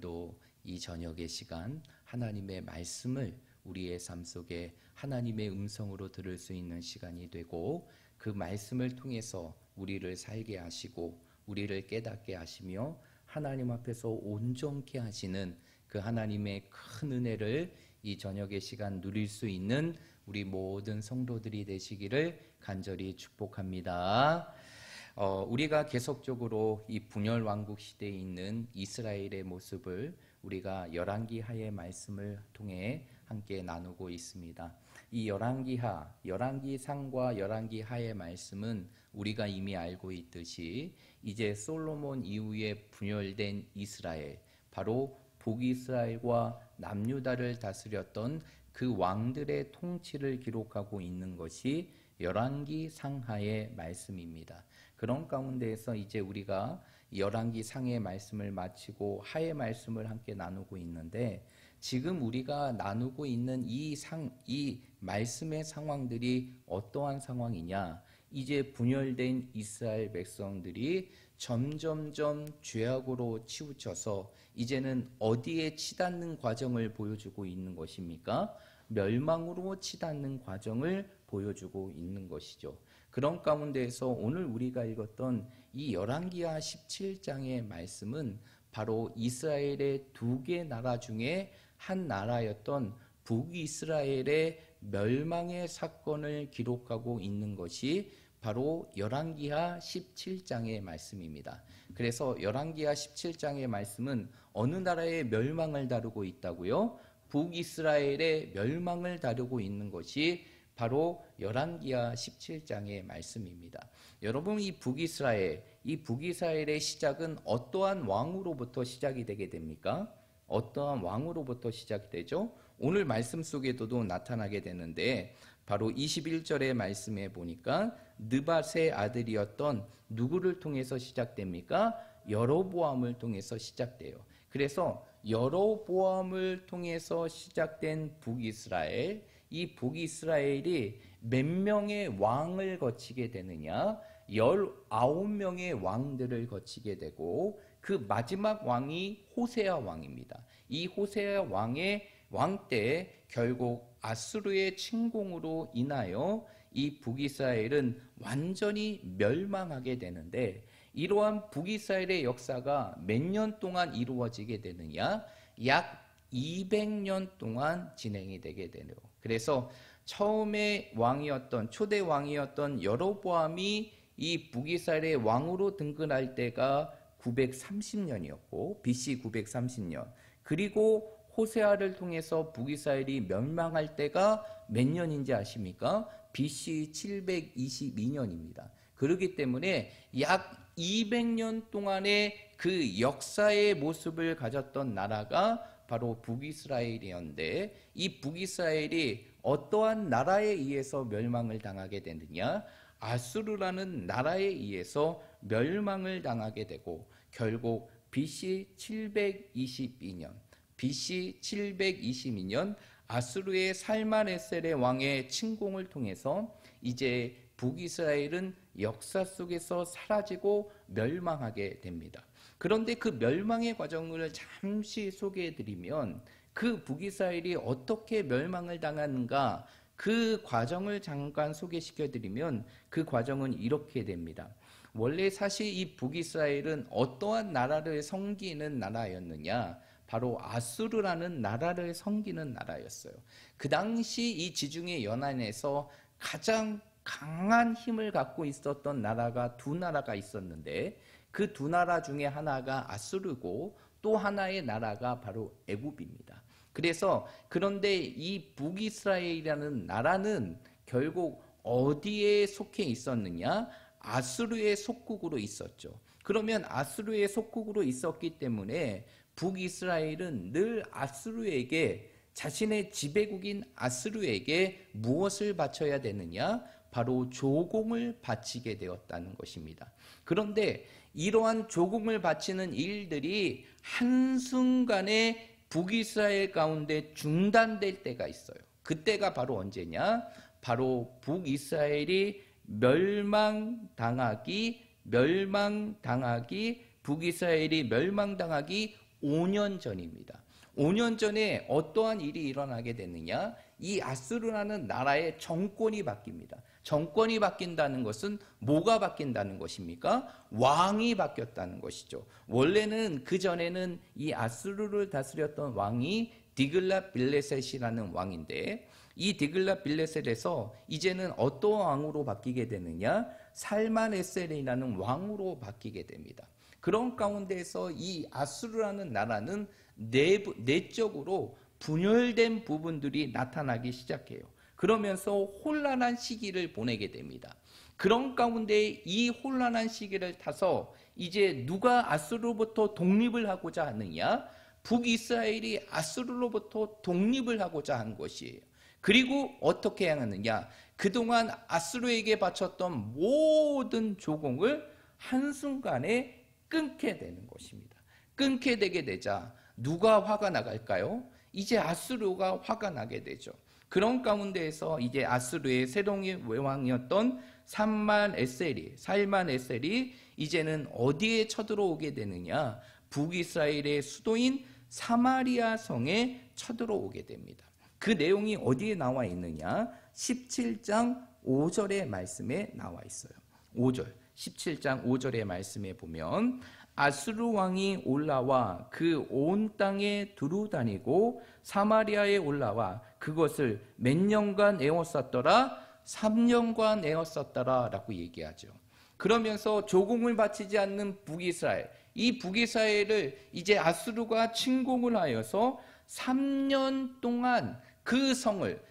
또 이 저녁의 시간 하나님의 말씀을 우리의 삶 속에 하나님의 음성으로 들을 수 있는 시간이 되고, 그 말씀을 통해서 우리를 살게 하시고 우리를 깨닫게 하시며 하나님 앞에서 온전케 하시는 그 하나님의 큰 은혜를 이 저녁의 시간 누릴 수 있는 우리 모든 성도들이 되시기를 간절히 축복합니다. 우리가 계속적으로 이 분열 왕국 시대에 있는 이스라엘의 모습을 우리가 열왕기하의 말씀을 통해 함께 나누고 있습니다. 이 열왕기하, 열왕기상과 열왕기하의 말씀은 우리가 이미 알고 있듯이 이제 솔로몬 이후에 분열된 이스라엘, 바로 북이스라엘과 남유다를 다스렸던 그 왕들의 통치를 기록하고 있는 것이 열왕기상하의 말씀입니다. 그런 가운데에서 이제 우리가 열왕기상의 말씀을 마치고 하의 말씀을 함께 나누고 있는데, 지금 우리가 나누고 있는 이 말씀의 상황들이 어떠한 상황이냐? 이제 분열된 이스라엘 백성들이 점점점 죄악으로 치우쳐서 이제는 어디에 치닫는 과정을 보여주고 있는 것입니까? 멸망으로 치닫는 과정을 보여주고 있는 것이죠. 그런 가운데에서 오늘 우리가 읽었던 이 열왕기하 17장의 말씀은 바로 이스라엘의 두 개 나라 중에 한 나라였던 북이스라엘의 멸망의 사건을 기록하고 있는 것이 바로 열왕기하 17장의 말씀입니다. 그래서 열왕기하 17장의 말씀은 어느 나라의 멸망을 다루고 있다고요? 북이스라엘의 멸망을 다루고 있는 것이 바로 열왕기하 17장의 말씀입니다. 여러분, 이 북이스라엘의 시작은 어떠한 왕으로부터 시작이 되게 됩니까? 어떠한 왕으로부터 시작이 되죠? 오늘 말씀 속에도 나타나게 되는데, 바로 21절의 말씀에 보니까 느밧의 아들이었던 누구를 통해서 시작됩니까? 여로보암을 통해서 시작돼요. 그래서 여로보암을 통해서 시작된 북이스라엘, 이 북이스라엘이 몇 명의 왕을 거치게 되느냐? 19명의 왕들을 거치게 되고, 그 마지막 왕이 호세아 왕입니다. 이 호세아 왕 때 결국 아수르의 침공으로 인하여 이 북이스라엘은 완전히 멸망하게 되는데, 이러한 북이스라엘의 역사가 몇 년 동안 이루어지게 되느냐? 약 200년 동안 진행이 되게 되네요. 그래서 처음에 초대 왕이었던 여로보암이 이 북이스라엘의 왕으로 등극할 때가 930년이었고 BC 930년, 그리고 호세아를 통해서 북이스라엘이 멸망할 때가 몇 년인지 아십니까? BC 722년입니다. 그렇기 때문에 약 200년 동안의 그 역사의 모습을 가졌던 나라가 바로 북이스라엘이었는데, 이 북이스라엘이 어떠한 나라에 의해서 멸망을 당하게 되느냐? 아수르라는 나라에 의해서 멸망을 당하게 되고, 결국 BC 722년 아수르의 살마네셀의 왕의 침공을 통해서 이제 북이스라엘은 역사 속에서 사라지고 멸망하게 됩니다. 그런데 그 멸망의 과정을 잠시 소개해드리면, 그 북이스라엘이 어떻게 멸망을 당하는가, 그 과정을 잠깐 소개시켜드리면 그 과정은 이렇게 됩니다. 원래 사실 이 북이스라엘은 어떠한 나라를 섬기는 나라였느냐? 바로 아수르라는 나라를 섬기는 나라였어요. 그 당시 이 지중해 연안에서 가장 강한 힘을 갖고 있었던 나라가 두 나라가 있었는데, 그 두 나라 중에 하나가 아수르고 또 하나의 나라가 바로 애굽입니다. 그런데 이 북이스라엘이라는 나라는 결국 어디에 속해 있었느냐? 아수르의 속국으로 있었죠. 그러면 아수르의 속국으로 있었기 때문에 북이스라엘은 늘 아수르에게, 자신의 지배국인 아수르에게 무엇을 바쳐야 되느냐? 바로 조공을 바치게 되었다는 것입니다. 그런데 이러한 조공을 바치는 일들이 한순간에 북이스라엘 가운데 중단될 때가 있어요. 그때가 바로 언제냐? 바로 북이스라엘이 북이스라엘이 멸망당하기 5년 전입니다. 5년 전에 어떠한 일이 일어나게 됐느냐? 이 아수르라는 나라의 정권이 바뀝니다. 정권이 바뀐다는 것은 뭐가 바뀐다는 것입니까? 왕이 바뀌었다는 것이죠. 원래는 그전에는 이 아수르를 다스렸던 왕이 디글랏빌레셋이라는 왕인데, 이 디글랏빌레셋에서 이제는 어떤 왕으로 바뀌게 되느냐? 살만에셀이라는 왕으로 바뀌게 됩니다. 그런 가운데에서 이 아수르라는 나라는 내적으로 분열된 부분들이 나타나기 시작해요. 그러면서 혼란한 시기를 보내게 됩니다. 그런 가운데 이 혼란한 시기를 타서 이제 누가 아수르로부터 독립을 하고자 하느냐? 북이스라엘이 아수르로부터 독립을 하고자 한 것이에요. 그리고 어떻게 하느냐? 그동안 아수르에게 바쳤던 모든 조공을 한순간에 끊게 되는 것입니다. 끊게 되게 되자 누가 화가 나갈까요? 이제 아수르가 화가 나게 되죠. 그런 가운데에서 이제 아수르의 새로운 왕이었던 살만에셀이 이제는 어디에 쳐들어오게 되느냐? 북이스라엘의 수도인 사마리아 성에 쳐들어오게 됩니다. 그 내용이 어디에 나와 있느냐? 17장 5절의 말씀에 나와 있어요. 5절, 17장 5절의 말씀에 보면 아수르 왕이 올라와 그 온 땅에 두루다니고 사마리아에 올라와 그것을 몇 년간 에워쌌더라? 3년간 에워쌌더라 라고 얘기하죠. 그러면서 조공을 바치지 않는 북이스라엘, 이 북이스라엘을 이제 아수르가 침공을 하여서 3년 동안 그 성을,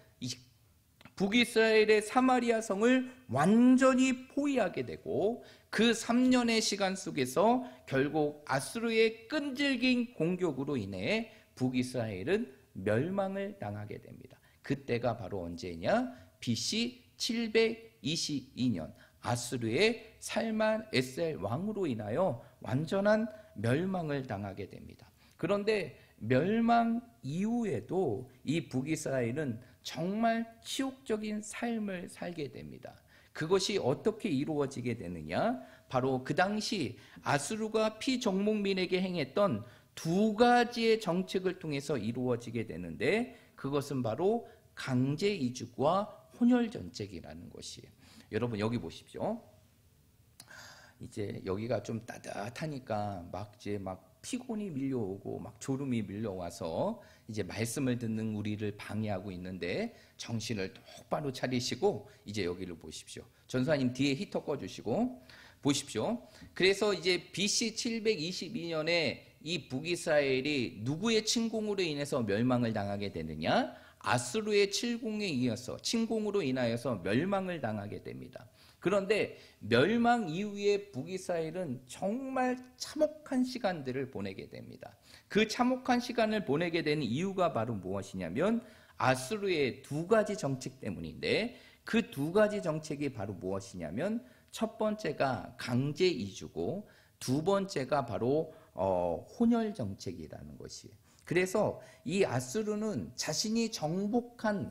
북이스라엘의 사마리아 성을 완전히 포위하게 되고, 그 3년의 시간 속에서 결국 아수르의 끈질긴 공격으로 인해 북이스라엘은 멸망을 당하게 됩니다. 그때가 바로 언제냐? BC 722년 아수르의 살만에셀 왕으로 인하여 완전한 멸망을 당하게 됩니다. 그런데 멸망 이후에도 이 북이스라엘은 정말 치욕적인 삶을 살게 됩니다. 그것이 어떻게 이루어지게 되느냐? 바로 그 당시 아수르가 피정복민에게 행했던 두 가지의 정책을 통해서 이루어지게 되는데, 그것은 바로 강제 이주와 혼혈 정책이라는 것이에요. 여러분 여기 보십시오. 이제 여기가 좀 따뜻하니까 막 피곤이 밀려오고 막 졸음이 밀려와서 이제 말씀을 듣는 우리를 방해하고 있는데, 정신을 똑바로 차리시고 이제 여기를 보십시오. 전사님 뒤에 히터 꺼주시고 보십시오. 그래서 이제 BC 722년에 이 북이스라엘이 누구의 침공으로 인해서 멸망을 당하게 되느냐? 아수르의 침공으로 인하여서 멸망을 당하게 됩니다. 그런데 멸망 이후에 북이스라엘은 정말 참혹한 시간들을 보내게 됩니다. 그 참혹한 시간을 보내게 된 이유가 바로 무엇이냐면 아수르의 두 가지 정책 때문인데, 그 두 가지 정책이 바로 무엇이냐면 첫 번째가 강제 이주고 두 번째가 바로 혼혈 정책이라는 것이에요. 그래서 이 아수르는 자신이 정복한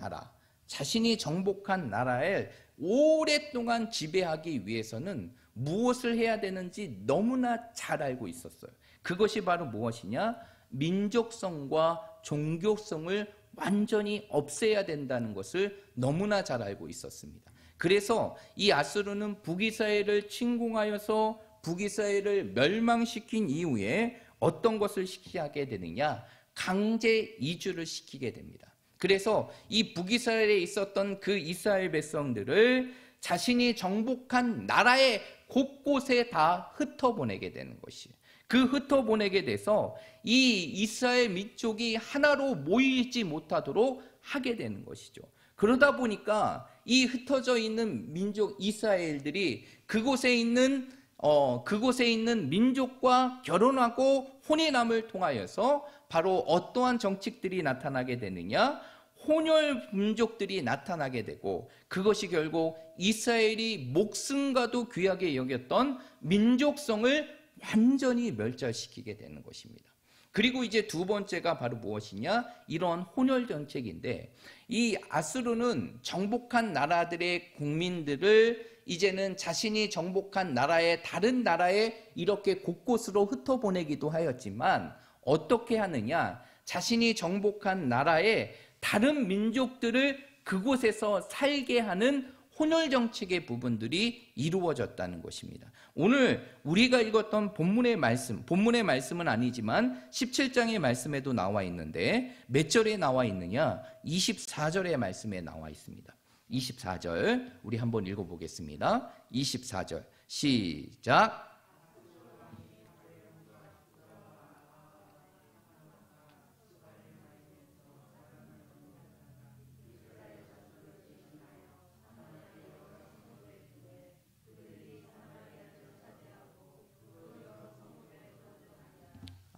나라에 오랫동안 지배하기 위해서는 무엇을 해야 되는지 너무나 잘 알고 있었어요. 그것이 바로 무엇이냐? 민족성과 종교성을 완전히 없애야 된다는 것을 너무나 잘 알고 있었습니다. 그래서 이 아수르는 북이스라엘을 침공하여서 북이스라엘을 멸망시킨 이후에 어떤 것을 시키게 되느냐? 강제 이주를 시키게 됩니다. 그래서 이 북이스라엘에 있었던 그 이스라엘 백성들을 자신이 정복한 나라의 곳곳에 다 흩어보내게 되는 것이에요. 그 흩어보내게 돼서 이 이스라엘 민족이 하나로 모이지 못하도록 하게 되는 것이죠. 그러다 보니까 이 흩어져 있는 민족 이스라엘들이 그곳에 있는 민족과 결혼하고 혼인함을 통하여서 바로 어떠한 정책들이 나타나게 되느냐? 혼혈 민족들이 나타나게 되고, 그것이 결국 이스라엘이 목숨과도 귀하게 여겼던 민족성을 완전히 멸절시키게 되는 것입니다. 그리고 이제 두 번째가 바로 무엇이냐? 이런 혼혈 정책인데, 이 아수르는 정복한 나라들의 국민들을 이제는 자신이 정복한 나라의 다른 나라에 이렇게 곳곳으로 흩어보내기도 하였지만, 어떻게 하느냐? 자신이 정복한 나라의 다른 민족들을 그곳에서 살게 하는 혼혈 정책의 부분들이 이루어졌다는 것입니다. 오늘 우리가 읽었던 본문의 말씀은 아니지만 17장의 말씀에도 나와 있는데 몇 절에 나와 있느냐? 24절의 말씀에 나와 있습니다. 24절 우리 한번 읽어보겠습니다. 24절 시작.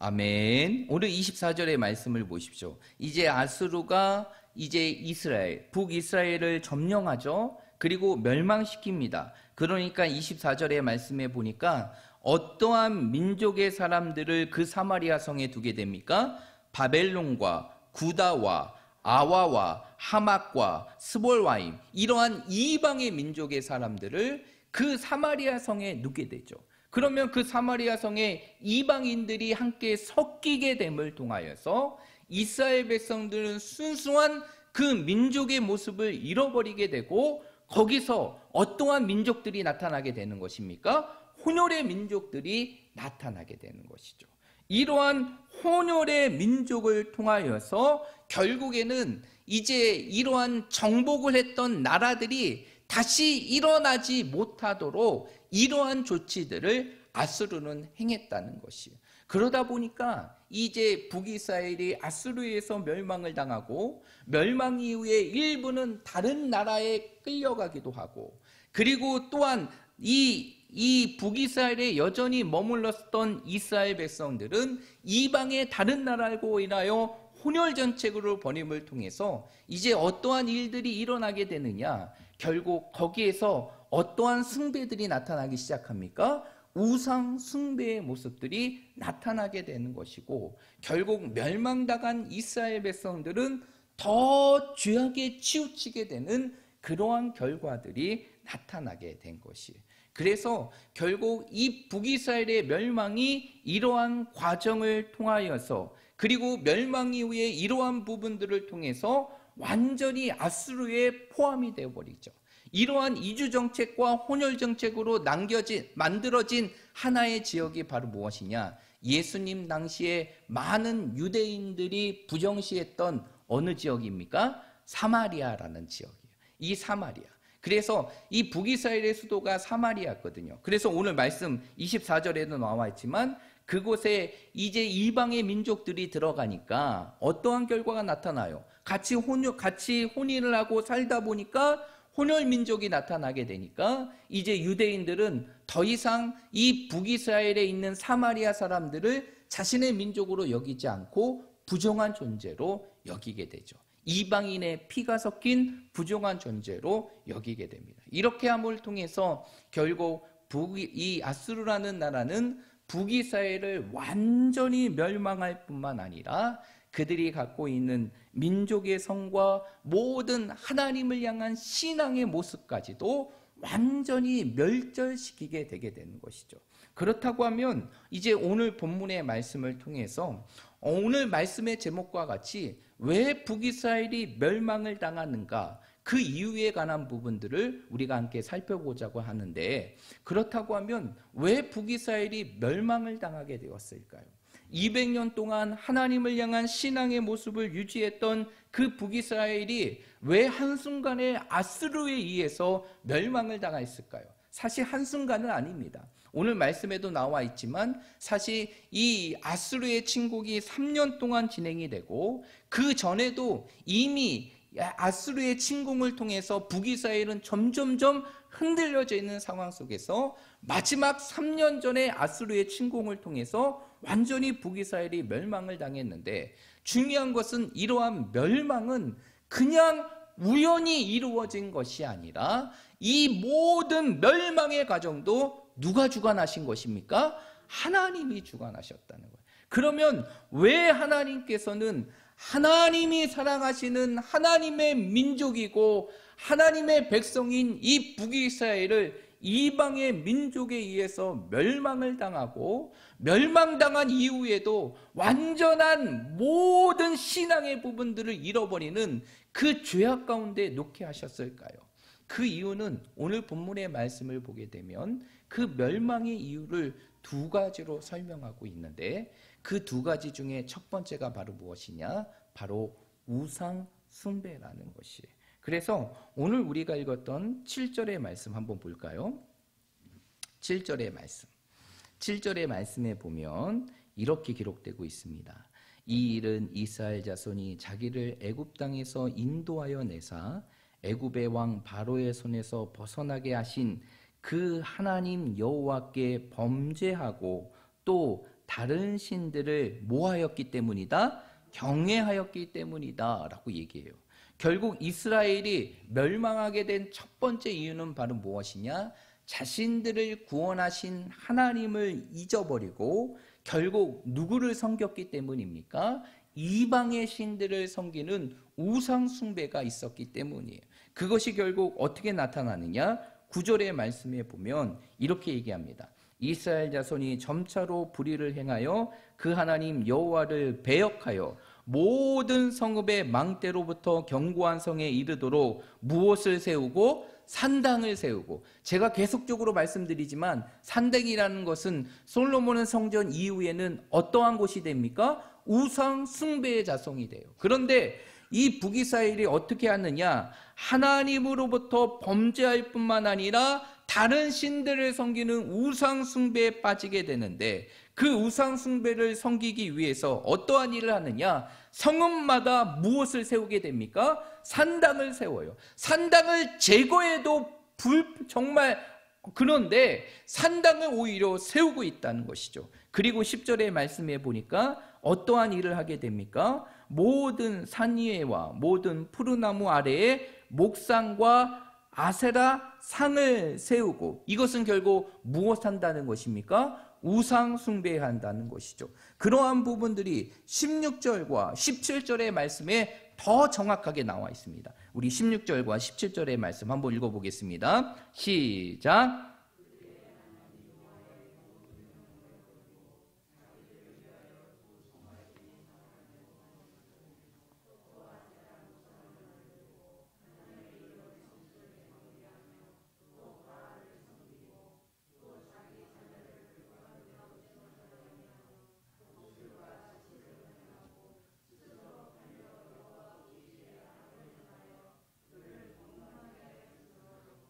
아멘. 오늘 24절의 말씀을 보십시오. 이제 아수르가 이제 이스라엘, 북이스라엘을 점령하죠. 그리고 멸망시킵니다. 그러니까 24절의 말씀에 보니까 어떠한 민족의 사람들을 그 사마리아 성에 두게 됩니까? 바벨론과 구다와 아와와 하맛과 스볼와임, 이러한 이방의 민족의 사람들을 그 사마리아 성에 두게 되죠. 그러면 그 사마리아 성에 이방인들이 함께 섞이게 됨을 통하여서 이스라엘 백성들은 순수한 그 민족의 모습을 잃어버리게 되고 거기서 어떠한 민족들이 나타나게 되는 것입니까? 혼혈의 민족들이 나타나게 되는 것이죠. 이러한 혼혈의 민족을 통하여서 결국에는 이제 이러한 정복을 했던 나라들이 다시 일어나지 못하도록 이러한 조치들을 아수르는 행했다는 것이에요. 그러다 보니까 이제 북이스라엘이 아수르에서 멸망을 당하고 멸망 이후에 일부는 다른 나라에 끌려가기도 하고, 그리고 또한 이 북이스라엘에 여전히 머물렀던 이스라엘 백성들은 이방의 다른 나라로 인하여 혼혈 정책으로 번임을 통해서 이제 어떠한 일들이 일어나게 되느냐? 결국 거기에서 어떠한 숭배들이 나타나기 시작합니까? 우상 숭배의 모습들이 나타나게 되는 것이고, 결국 멸망당한 이스라엘 백성들은 더 죄악에 치우치게 되는 그러한 결과들이 나타나게 된 것이에요. 그래서 결국 이 북이스라엘의 멸망이 이러한 과정을 통하여서, 그리고 멸망 이후에 이러한 부분들을 통해서 완전히 아수르에 포함이 되어버리죠. 이러한 이주정책과 혼혈정책으로 만들어진 하나의 지역이 바로 무엇이냐? 예수님 당시에 많은 유대인들이 부정시했던 어느 지역입니까? 사마리아라는 지역이에요. 이 사마리아. 그래서 이 북이스라엘의 수도가 사마리아거든요. 그래서 오늘 말씀 24절에도 나와 있지만 그곳에 이제 이방의 민족들이 들어가니까 어떠한 결과가 나타나요? 같이 혼인을 하고 살다 보니까 혼혈 민족이 나타나게 되니까 이제 유대인들은 더 이상 이 북이스라엘에 있는 사마리아 사람들을 자신의 민족으로 여기지 않고 부정한 존재로 여기게 되죠. 이방인의 피가 섞인 부정한 존재로 여기게 됩니다. 이렇게 함을 통해서 결국 이 아수르라는 나라는 북이스라엘을 완전히 멸망할 뿐만 아니라 그들이 갖고 있는 민족의 성과 모든 하나님을 향한 신앙의 모습까지도 완전히 멸절시키게 되게 되는 것이죠. 그렇다고 하면 이제 오늘 본문의 말씀을 통해서 오늘 말씀의 제목과 같이 왜 북이스라엘이 멸망을 당하는가, 그 이유에 관한 부분들을 우리가 함께 살펴보자고 하는데, 그렇다고 하면 왜 북이스라엘이 멸망을 당하게 되었을까요? 200년 동안 하나님을 향한 신앙의 모습을 유지했던 그 북이스라엘이 왜 한순간에 아수르에 의해서 멸망을 당했을까요? 사실 한순간은 아닙니다. 오늘 말씀에도 나와 있지만 사실 이 아수르의 침공이 3년 동안 진행이 되고, 그 전에도 이미 아수르의 침공을 통해서 북이스라엘은 점점점 흔들려져 있는 상황 속에서 마지막 3년 전에 아수르의 침공을 통해서 완전히 북이스라엘이 멸망을 당했는데, 중요한 것은 이러한 멸망은 그냥 우연히 이루어진 것이 아니라 이 모든 멸망의 과정도 누가 주관하신 것입니까? 하나님이 주관하셨다는 거예요. 그러면 왜 하나님께서는 하나님이 사랑하시는 하나님의 민족이고 하나님의 백성인 이 북이스라엘을 이방의 민족에 의해서 멸망을 당하고 멸망당한 이후에도 완전한 모든 신앙의 부분들을 잃어버리는 그 죄악 가운데 놓게 하셨을까요? 그 이유는 오늘 본문의 말씀을 보게 되면 그 멸망의 이유를 두 가지로 설명하고 있는데 그 두 가지 중에 첫 번째가 바로 무엇이냐? 바로 우상 숭배라는 것이에요. 그래서 오늘 우리가 읽었던 7절의 말씀 한번 볼까요? 7절의 말씀. 7절의 말씀에 보면 이렇게 기록되고 있습니다. 이 일은 이스라엘 자손이 자기를 애굽 땅에서 인도하여 내사 애굽의 왕 바로의 손에서 벗어나게 하신 그 하나님 여호와께 범죄하고 또 다른 신들을 모하였기 때문이다. 경외하였기 때문이다 라고 얘기해요. 결국 이스라엘이 멸망하게 된 첫 번째 이유는 바로 무엇이냐? 자신들을 구원하신 하나님을 잊어버리고 결국 누구를 섬겼기 때문입니까? 이방의 신들을 섬기는 우상 숭배가 있었기 때문이에요. 그것이 결국 어떻게 나타나느냐? 9절의 말씀에 보면 이렇게 얘기합니다. 이스라엘 자손이 점차로 불의를 행하여 그 하나님 여호와를 배역하여 모든 성읍의 망대로부터 견고한 성에 이르도록 무엇을 세우고 산당을 세우고, 제가 계속적으로 말씀드리지만 산당이라는 것은 솔로몬의 성전 이후에는 어떠한 곳이 됩니까? 우상 숭배의 자성이 돼요. 그런데 이 북이스라엘이 어떻게 하느냐? 하나님으로부터 범죄할 뿐만 아니라 다른 신들을 섬기는 우상 숭배에 빠지게 되는데, 그 우상 숭배를 섬기기 위해서 어떠한 일을 하느냐? 성읍마다 무엇을 세우게 됩니까? 산당을 세워요. 산당을 제거해도 정말 그런데 산당을 오히려 세우고 있다는 것이죠. 그리고 10절의 말씀에 보니까 어떠한 일을 하게 됩니까? 모든 산 위에와 모든 푸르나무 아래에 목상과 아세라 상을 세우고, 이것은 결국 무엇 한다는 것입니까? 우상 숭배한다는 것이죠. 그러한 부분들이 16절과 17절의 말씀에 더 정확하게 나와 있습니다. 우리 16절과 17절의 말씀 한번 읽어보겠습니다. 시작.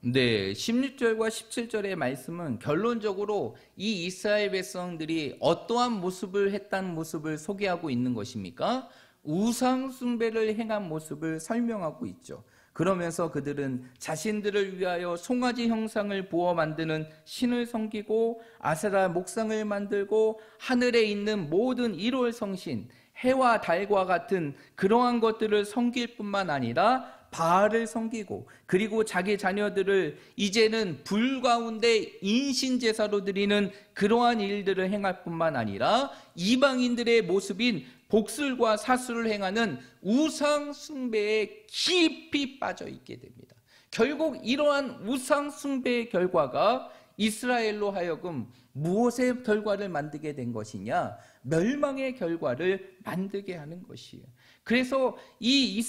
네, 16절과 17절의 말씀은 결론적으로 이 이스라엘 백성들이 어떠한 모습을 했다는 모습을 소개하고 있는 것입니까? 우상 숭배를 행한 모습을 설명하고 있죠. 그러면서 그들은 자신들을 위하여 송아지 형상을 부어 만드는 신을 섬기고 아세라 목상을 만들고 하늘에 있는 모든 일월 성신, 해와 달과 같은 그러한 것들을 섬길 뿐만 아니라 바알을 섬기고, 그리고 자기 자녀들을 이제는 불 가운데 인신제사로 드리는 그러한 일들을 행할 뿐만 아니라 이방인들의 모습인 복술과 사술을 행하는 우상 숭배에 깊이 빠져 있게 됩니다. 결국 이러한 우상 숭배의 결과가 이스라엘로 하여금 무엇의 결과를 만들게 된 것이냐? 멸망의 결과를 만들게 하는 것이에요. 그래서 이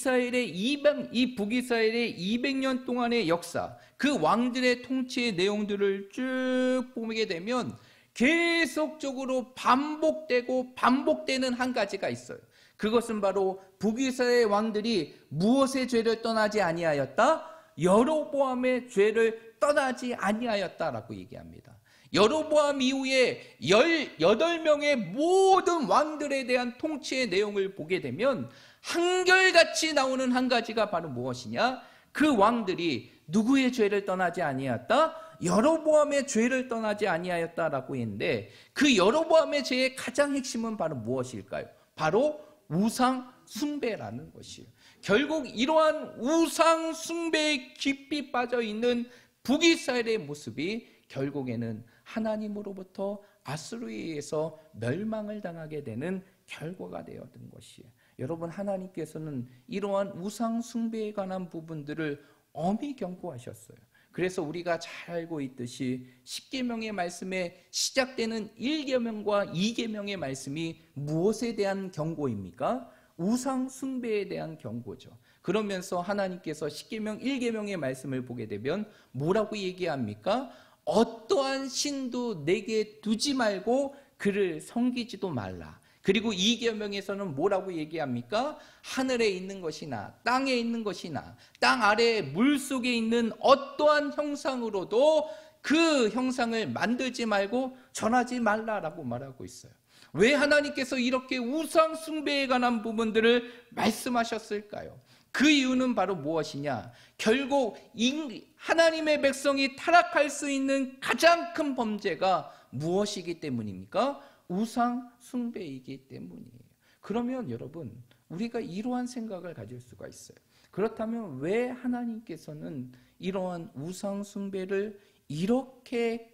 북이스라엘의 200년 동안의 역사, 그 왕들의 통치의 내용들을 쭉 보게 되면 계속적으로 반복되는 한 가지가 있어요. 그것은 바로 북이스라엘 왕들이 무엇의 죄를 떠나지 아니하였다? 여로보암의 죄를 떠나지 아니하였다라고 얘기합니다. 여로보암 이후에 18명의 모든 왕들에 대한 통치의 내용을 보게 되면 한결같이 나오는 한 가지가 바로 무엇이냐? 그 왕들이 누구의 죄를 떠나지 아니하였다? 여로보암의 죄를 떠나지 아니하였다라고 했는데, 그 여로보암의 죄의 가장 핵심은 바로 무엇일까요? 바로 우상 숭배라는 것이에요. 결국 이러한 우상 숭배에 깊이 빠져 있는 북이스라엘의 모습이 결국에는 하나님으로부터 아수르에 의해서 멸망을 당하게 되는 결과가 되었던 것이에요. 여러분, 하나님께서는 이러한 우상 숭배에 관한 부분들을 엄히 경고하셨어요. 그래서 우리가 잘 알고 있듯이 십계명의 말씀에 시작되는 1계명과 2계명의 말씀이 무엇에 대한 경고입니까? 우상 숭배에 대한 경고죠. 그러면서 하나님께서 십계명 1계명의 말씀을 보게 되면 뭐라고 얘기합니까? 어떠한 신도 내게 두지 말고 그를 섬기지도 말라. 그리고 2계명에서는 뭐라고 얘기합니까? 하늘에 있는 것이나 땅에 있는 것이나 땅 아래 물 속에 있는 어떠한 형상으로도 그 형상을 만들지 말고 전하지 말라라고 말하고 있어요. 왜 하나님께서 이렇게 우상 숭배에 관한 부분들을 말씀하셨을까요? 그 이유는 바로 무엇이냐? 결국 하나님의 백성이 타락할 수 있는 가장 큰 범죄가 무엇이기 때문입니까? 우상 숭배이기 때문이에요. 그러면 여러분, 우리가 이러한 생각을 가질 수가 있어요. 그렇다면 왜 하나님께서는 이러한 우상 숭배를 이렇게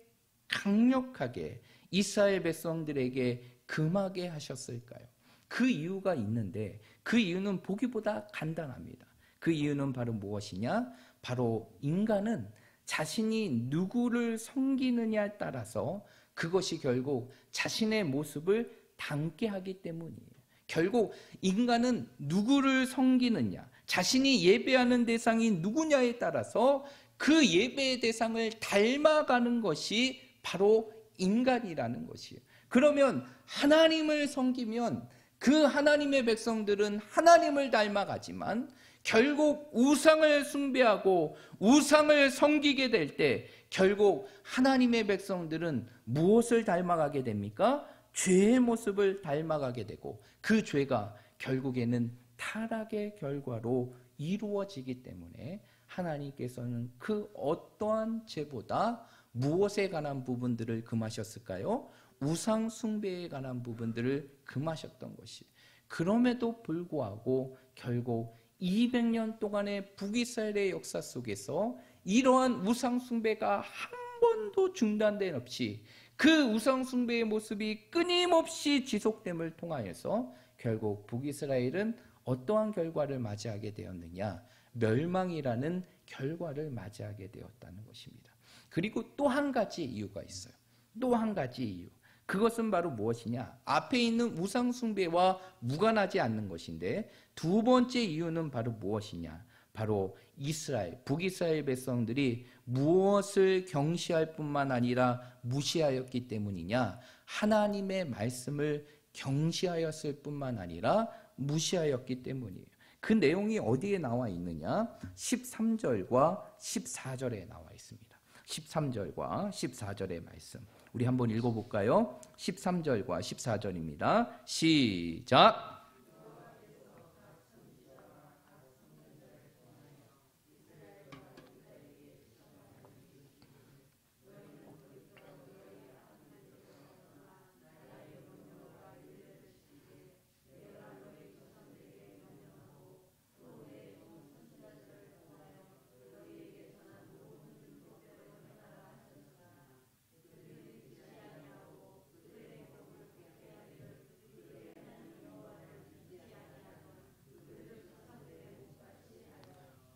강력하게 이스라엘 백성들에게 금하게 하셨을까요? 그 이유가 있는데 그 이유는 보기보다 간단합니다. 그 이유는 바로 무엇이냐? 바로 인간은 자신이 누구를 섬기느냐에 따라서 그것이 결국 자신의 모습을 담게 하기 때문이에요. 결국 인간은 누구를 섬기느냐, 자신이 예배하는 대상이 누구냐에 따라서 그 예배의 대상을 닮아가는 것이 바로 인간이라는 것이에요. 그러면 하나님을 섬기면 그 하나님의 백성들은 하나님을 닮아가지만 결국 우상을 숭배하고 우상을 섬기게 될 때 결국 하나님의 백성들은 무엇을 닮아가게 됩니까? 죄의 모습을 닮아가게 되고 그 죄가 결국에는 타락의 결과로 이루어지기 때문에 하나님께서는 그 어떠한 죄보다 무엇에 관한 부분들을 금하셨을까요? 우상 숭배에 관한 부분들을 금하셨던 것이. 그럼에도 불구하고 결국 200년 동안의 북이스라엘의 역사 속에서 이러한 우상 숭배가 한 번도 중단된 없이 그 우상 숭배의 모습이 끊임없이 지속됨을 통하여서 결국 북이스라엘은 어떠한 결과를 맞이하게 되었느냐? 멸망이라는 결과를 맞이하게 되었다는 것입니다. 그리고 또 한 가지 이유가 있어요. 또 한 가지 이유. 그것은 바로 무엇이냐? 앞에 있는 우상 숭배와 무관하지 않는 것인데 두 번째 이유는 바로 무엇이냐? 바로 이스라엘, 북이스라엘 백성들이 무엇을 경시할 뿐만 아니라 무시하였기 때문이냐? 하나님의 말씀을 경시하였을 뿐만 아니라 무시하였기 때문이에요. 그 내용이 어디에 나와 있느냐? 13절과 14절에 나와 있습니다. 13절과 14절의 말씀. 우리 한번 읽어볼까요? 13절과 14절입니다. 시작!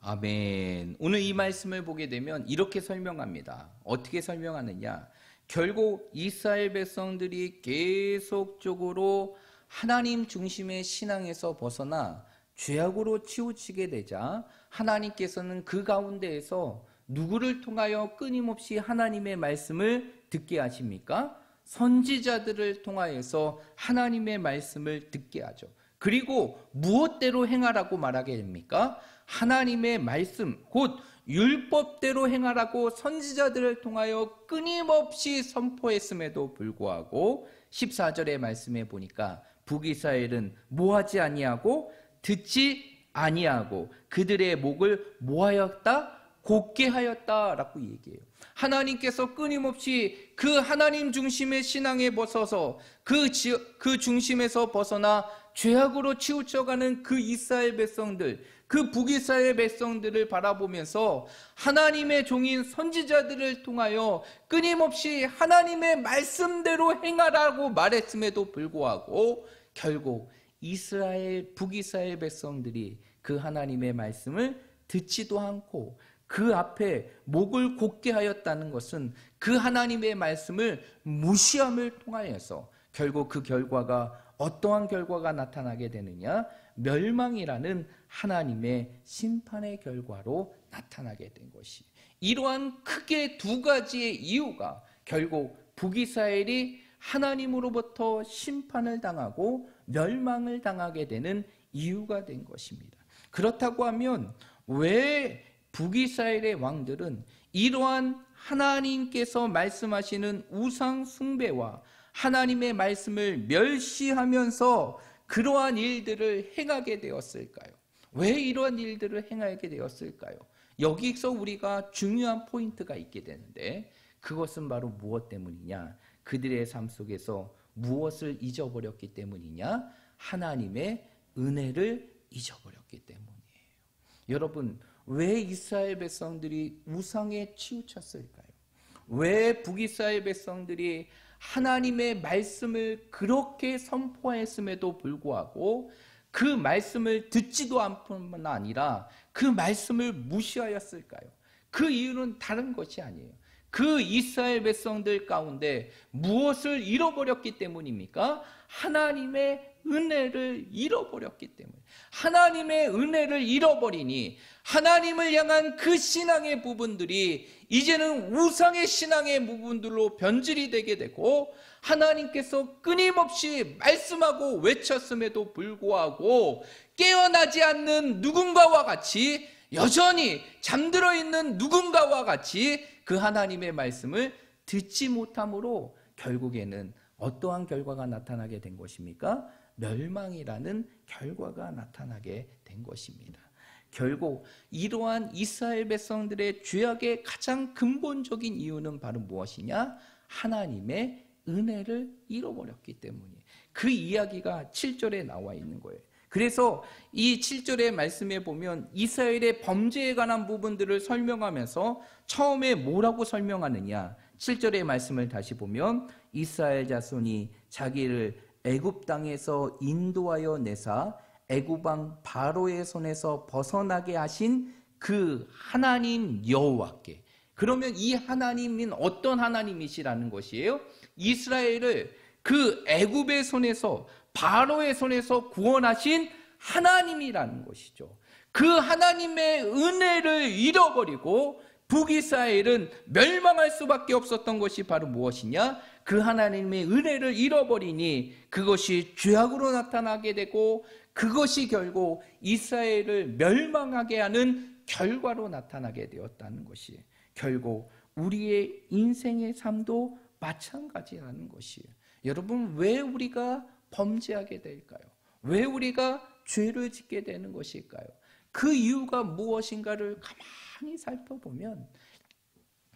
아멘. 오늘 이 말씀을 보게 되면 이렇게 설명합니다. 어떻게 설명하느냐? 결국 이스라엘 백성들이 계속적으로 하나님 중심의 신앙에서 벗어나 죄악으로 치우치게 되자 하나님께서는 그 가운데에서 누구를 통하여 끊임없이 하나님의 말씀을 듣게 하십니까? 선지자들을 통하여서 하나님의 말씀을 듣게 하죠. 그리고 무엇대로 행하라고 말하게 됩니까? 하나님의 말씀, 곧 율법대로 행하라고 선지자들을 통하여 끊임없이 선포했음에도 불구하고 14절의 말씀에 보니까 북이스라엘은 뭐하지 아니하고 듣지 아니하고 그들의 목을 뭐하였다? 곧게 하였다라고 얘기해요. 하나님께서 끊임없이 그 하나님 중심의 신앙에 벗어서 그 중심에서 벗어나 죄악으로 치우쳐가는 그 이스라엘 백성들, 그 북이스라엘 백성들을 바라보면서 하나님의 종인 선지자들을 통하여 끊임없이 하나님의 말씀대로 행하라고 말했음에도 불구하고 결국 북이스라엘 백성들이 그 하나님의 말씀을 듣지도 않고 그 앞에 목을 곧게 하였다는 것은 그 하나님의 말씀을 무시함을 통하여서 결국 그 결과가 어떠한 결과가 나타나게 되느냐? 멸망이라는 하나님의 심판의 결과로 나타나게 된 것이, 이러한 크게 두 가지의 이유가 결국 북이스라엘이 하나님으로부터 심판을 당하고 멸망을 당하게 되는 이유가 된 것입니다. 그렇다고 하면 왜 북이스라엘의 왕들은 이러한 하나님께서 말씀하시는 우상 숭배와 하나님의 말씀을 멸시하면서 그러한 일들을 행하게 되었을까요? 왜 이러한 일들을 행하게 되었을까요? 여기서 우리가 중요한 포인트가 있게 되는데, 그것은 바로 무엇 때문이냐? 그들의 삶 속에서 무엇을 잊어버렸기 때문이냐? 하나님의 은혜를 잊어버렸기 때문이에요. 여러분, 왜 이스라엘 백성들이 우상에 치우쳤을까요? 왜 북이스라엘 백성들이 하나님의 말씀을 그렇게 선포했음에도 불구하고 그 말씀을 듣지도 않을 뿐만 아니라 그 말씀을 무시하였을까요? 그 이유는 다른 것이 아니에요. 그 이스라엘 백성들 가운데 무엇을 잃어버렸기 때문입니까? 하나님의 은혜를 잃어버렸기 때문에. 하나님의 은혜를 잃어버리니 하나님을 향한 그 신앙의 부분들이 이제는 우상의 신앙의 부분들로 변질이 되게 되고, 하나님께서 끊임없이 말씀하고 외쳤음에도 불구하고 깨어나지 않는 누군가와 같이, 여전히 잠들어 있는 누군가와 같이 그 하나님의 말씀을 듣지 못함으로 결국에는 어떠한 결과가 나타나게 된 것입니까? 멸망이라는 결과가 나타나게 된 것입니다. 결국 이러한 이스라엘 백성들의 죄악의 가장 근본적인 이유는 바로 무엇이냐? 하나님의 은혜를 잃어버렸기 때문이에요. 그 이야기가 7절에 나와 있는 거예요. 그래서 이 7절의 말씀에 보면 이스라엘의 범죄에 관한 부분들을 설명하면서 처음에 뭐라고 설명하느냐? 7절의 말씀을 다시 보면 이스라엘 자손이 자기를 애굽 땅에서 인도하여 내사 애굽 왕 바로의 손에서 벗어나게 하신 그 하나님 여호와께. 그러면 이 하나님은 어떤 하나님이시라는 것이에요? 이스라엘을 그 애굽의 손에서, 바로의 손에서 구원하신 하나님이라는 것이죠. 그 하나님의 은혜를 잃어버리고 북이스라엘은 멸망할 수밖에 없었던 것이 바로 무엇이냐? 그 하나님의 은혜를 잃어버리니 그것이 죄악으로 나타나게 되고, 그것이 결국 이스라엘을 멸망하게 하는 결과로 나타나게 되었다는 것이, 결국 우리의 인생의 삶도 마찬가지라는 것이에요. 여러분, 왜 우리가 범죄하게 될까요? 왜 우리가 죄를 짓게 되는 것일까요? 그 이유가 무엇인가를 가만히 살펴보면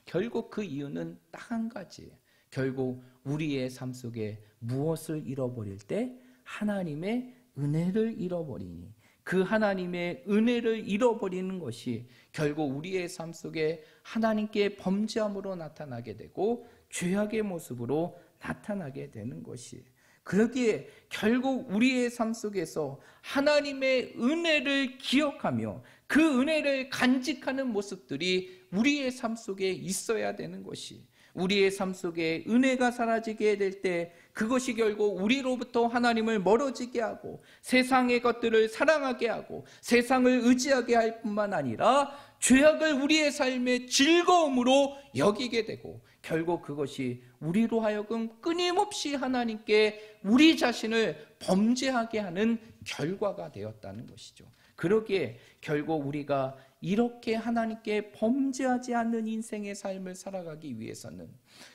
결국 그 이유는 딱 한 가지예요. 결국 우리의 삶 속에 무엇을 잃어버릴 때? 하나님의 은혜를 잃어버리니, 그 하나님의 은혜를 잃어버리는 것이 결국 우리의 삶 속에 하나님께 범죄함으로 나타나게 되고 죄악의 모습으로 나타나게 되는 것이, 그러기에 결국 우리의 삶 속에서 하나님의 은혜를 기억하며 그 은혜를 간직하는 모습들이 우리의 삶 속에 있어야 되는 것이, 우리의 삶 속에 은혜가 사라지게 될 때 그것이 결국 우리로부터 하나님을 멀어지게 하고 세상의 것들을 사랑하게 하고 세상을 의지하게 할 뿐만 아니라 죄악을 우리의 삶의 즐거움으로 여기게 되고, 결국 그것이 우리로 하여금 끊임없이 하나님께 우리 자신을 범죄하게 하는 결과가 되었다는 것이죠. 그러기에 결국 우리가 이렇게 하나님께 범죄하지 않는 인생의 삶을 살아가기 위해서는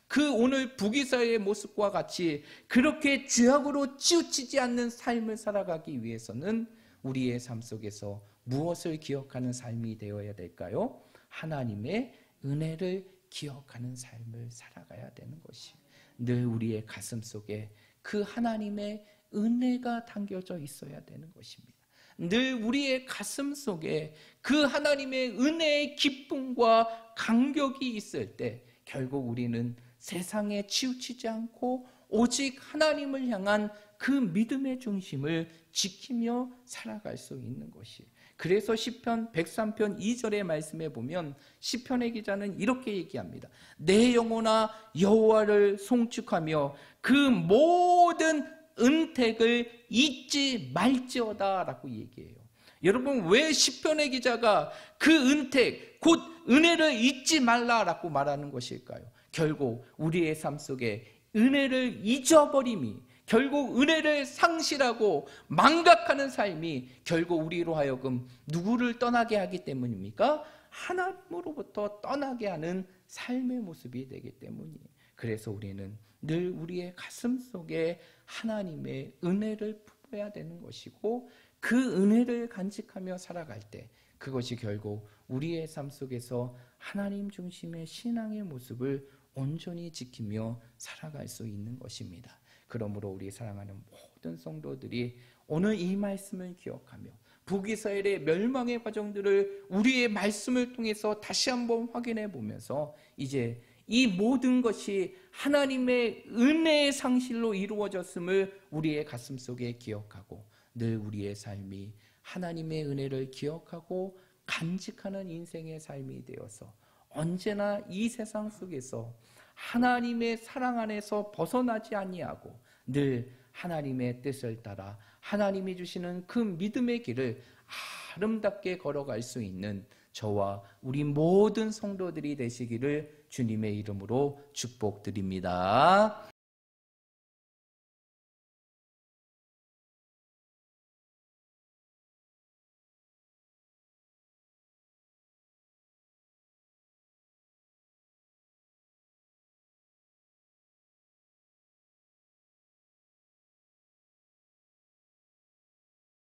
그 오늘 북이스라엘의 모습과 같이 그렇게 죄악으로 치우치지 않는 삶을 살아가기 위해서는 우리의 삶 속에서 무엇을 기억하는 삶이 되어야 될까요? 하나님의 은혜를 기억하는 삶을 살아가야 되는 것이, 늘 우리의 가슴 속에 그 하나님의 은혜가 담겨져 있어야 되는 것입니다. 늘 우리의 가슴 속에 그 하나님의 은혜의 기쁨과 감격이 있을 때 결국 우리는 세상에 치우치지 않고 오직 하나님을 향한 그 믿음의 중심을 지키며 살아갈 수 있는 것이. 그래서 시편 103편 2절의 말씀에 보면 시편의 기자는 이렇게 얘기합니다. 내 영혼아 여호와를 송축하며 그 모든 은택을 잊지 말지어다 라고 얘기해요. 여러분, 왜 시편의 기자가 그 은택, 곧 은혜를 잊지 말라라고 말하는 것일까요? 결국 우리의 삶 속에 은혜를 잊어버림이, 결국 은혜를 상실하고 망각하는 삶이 결국 우리로 하여금 누구를 떠나게 하기 때문입니까? 하나님으로부터 떠나게 하는 삶의 모습이 되기 때문이에요. 그래서 우리는 늘 우리의 가슴 속에 하나님의 은혜를 품어야 되는 것이고, 그 은혜를 간직하며 살아갈 때 그것이 결국 우리의 삶 속에서 하나님 중심의 신앙의 모습을 온전히 지키며 살아갈 수 있는 것입니다. 그러므로 우리 사랑하는 모든 성도들이 오늘 이 말씀을 기억하며 북이스라엘의 멸망의 과정들을 우리의 말씀을 통해서 다시 한번 확인해 보면서 이제 이 모든 것이 하나님의 은혜의 상실로 이루어졌음을 우리의 가슴 속에 기억하고 늘 우리의 삶이 하나님의 은혜를 기억하고 간직하는 인생의 삶이 되어서 언제나 이 세상 속에서 하나님의 사랑 안에서 벗어나지 아니하고 늘 하나님의 뜻을 따라 하나님이 주시는 그 믿음의 길을 아름답게 걸어갈 수 있는 저와 우리 모든 성도들이 되시기를 주님의 이름으로 축복드립니다.